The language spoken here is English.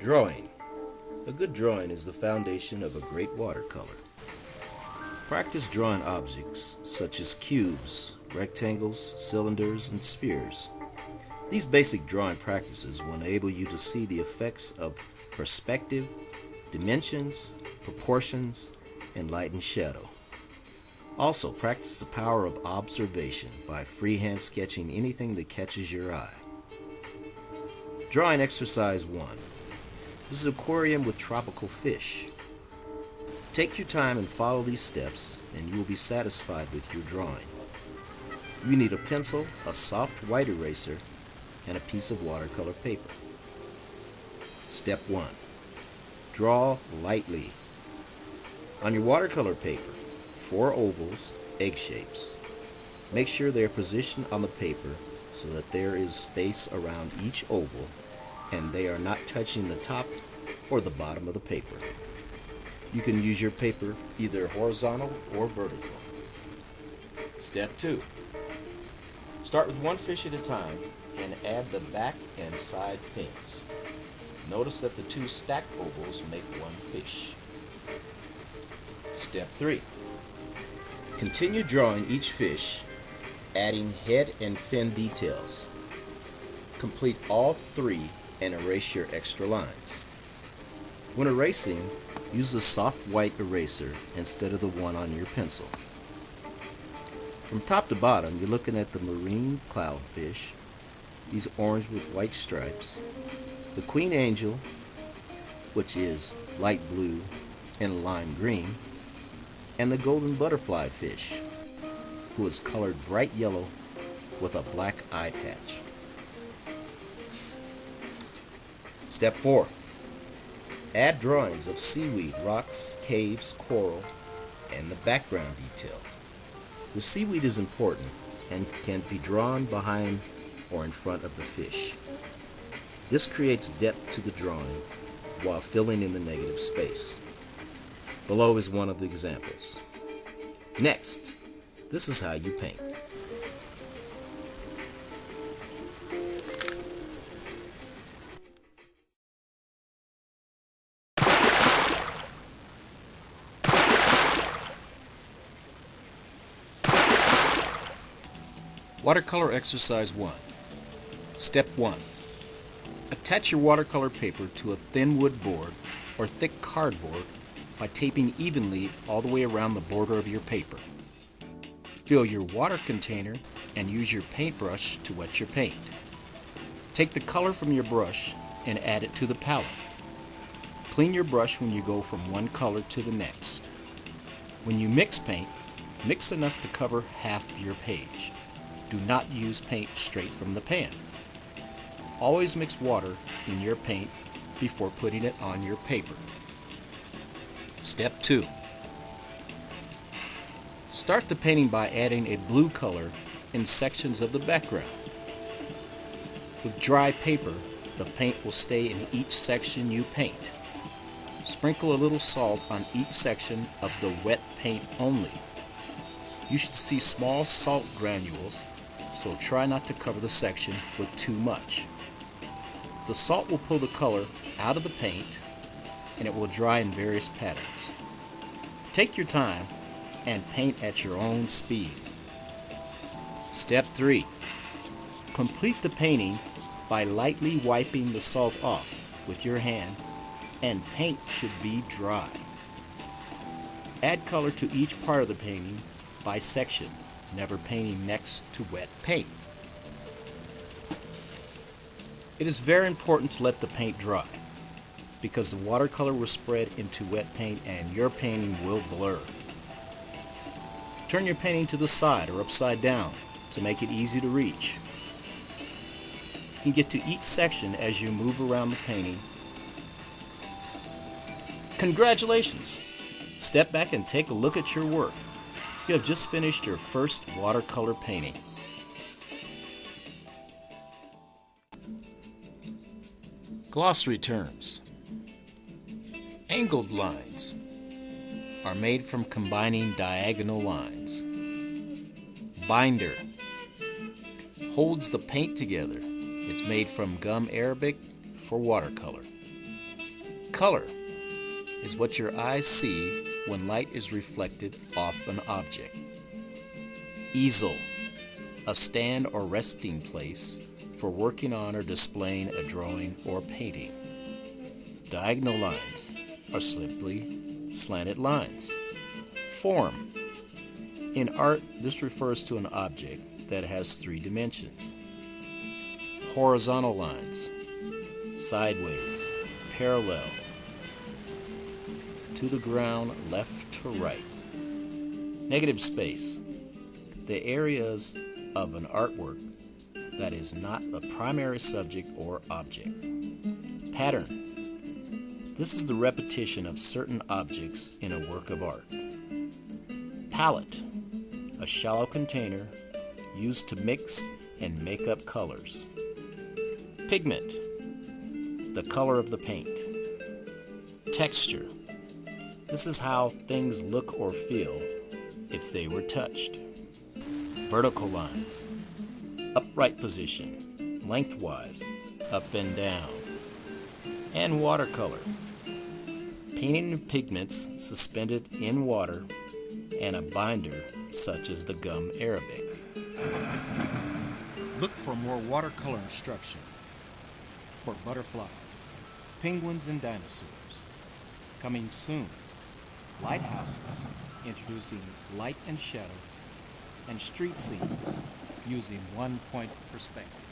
Drawing. A good drawing is the foundation of a great watercolor. Practice drawing objects such as cubes, rectangles, cylinders, and spheres. These basic drawing practices will enable you to see the effects of perspective, dimensions, proportions, and light and shadow. Also, practice the power of observation by freehand sketching anything that catches your eye. Drawing exercise 1. This is an aquarium with tropical fish. Take your time and follow these steps, and you will be satisfied with your drawing. You need a pencil, a soft white eraser, and a piece of watercolor paper. Step 1. Draw lightly. On your watercolor paper, 4 ovals, egg shapes. Make sure they are positioned on the paper so that there is space around each oval and they are not touching the top or the bottom of the paper. You can use your paper either horizontal or vertical. Step 2. Start with one fish at a time and add the back and side fins. Notice that the 2 stacked ovals make one fish. Step 3. Continue drawing each fish, adding head and fin details. Complete all 3 and erase your extra lines. When erasing, use a soft white eraser instead of the one on your pencil. From top to bottom, you're looking at the marine clownfish, these orange with white stripes, the queen angel, which is light blue and lime green, and the golden butterfly fish, who is colored bright yellow with a black eye patch. Step 4. Add drawings of seaweed, rocks, caves, coral, and the background detail. The seaweed is important and can be drawn behind or in front of the fish. This creates depth to the drawing while filling in the negative space. Below is one of the examples. Next, this is how you paint. Watercolor exercise 1. Step 1. Attach your watercolor paper to a thin wood board or thick cardboard by taping evenly all the way around the border of your paper. Fill your water container and use your paintbrush to wet your paint. Take the color from your brush and add it to the palette. Clean your brush when you go from one color to the next. When you mix paint, mix enough to cover half your page. Do not use paint straight from the pan. Always mix water in your paint before putting it on your paper. Step 2. Start the painting by adding a blue color in sections of the background. With dry paper, the paint will stay in each section you paint. Sprinkle a little salt on each section of the wet paint only. You should see small salt granules, so try not to cover the section with too much. The salt will pull the color out of the paint and it will dry in various patterns. Take your time and paint at your own speed. Step 3. Complete the painting by lightly wiping the salt off with your hand, and paint should be dry. Add color to each part of the painting by section, never painting next to wet paint. It is very important to let the paint dry, because the watercolor will spread into wet paint and your painting will blur. Turn your painting to the side or upside down to make it easy to reach. You can get to each section as you move around the painting. Congratulations! Step back and take a look at your work. You have just finished your first watercolor painting. Glossary terms. Angled lines are made from combining diagonal lines. Binder holds the paint together. It's made from gum arabic for watercolor. Color is what your eyes see when light is reflected off an object. Easel, a stand or resting place for working on or displaying a drawing or painting. Diagonal lines are simply slanted lines. Form. In art, this refers to an object that has 3 dimensions. Horizontal lines, sideways, parallel, to the ground, left to right. Negative space, the areas of an artwork that is not the primary subject or object. Pattern, this is the repetition of certain objects in a work of art. Palette, a shallow container used to mix and make up colors. Pigment, the color of the paint. Texture, this is how things look or feel if they were touched. Vertical lines, upright position, lengthwise, up and down. And watercolor, painting pigments suspended in water and a binder such as the gum arabic. Look for more watercolor instruction for butterflies, penguins, and dinosaurs. Coming soon, lighthouses, introducing light and shadow, and street scenes using one-point perspective.